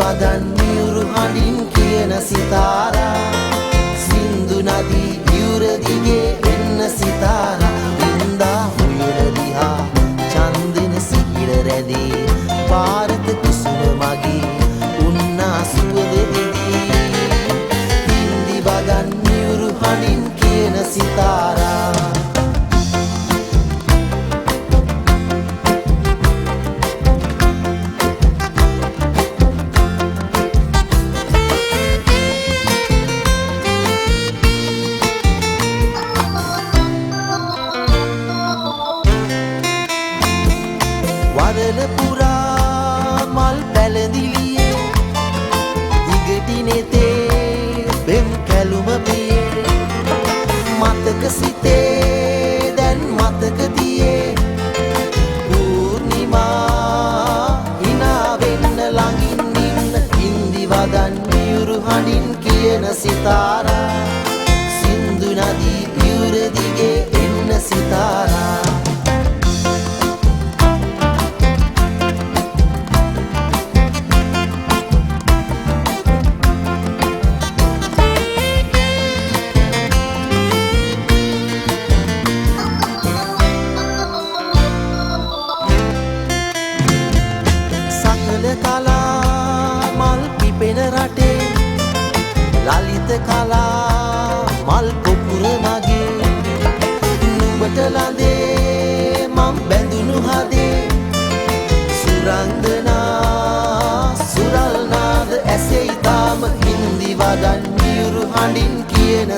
වදන් මියුරු හඬින් කියන සිතාරා සින්දු නදී යුර දිගේ එන්න සිතාරා ඉන්දා උයර දිහා චන්දන සිහිර රැඳී පාරක කුසුම මගේ උන්නා සුවඳ දිදී හින්දි වදන් මියුරු හඬින් කියන සිතාරා වරල පුරා මල් පැලඳිලියේ දිගටි නෙතේ බෙම් කැලුම පියේ මතක සිතේ දැන් මතක තියේ පූර්ණිමා හිනා වෙන්න ළඟින් ඉන්න හින්දි වදන් මියුරු හඬින් කියන සිතාරා සින්දු නදී යුර දිගේ එන්න සිතාරා කලා මල් පිපෙන රටේ ලලිත කලා මල් පොකුර මගේ නුඹට ළඳේ මම් බැඳුණු හදේ සුරංගනා සුරල් නාද ඇසෙයි තාම හින්දි වදන් මියුරු හඬින් කියන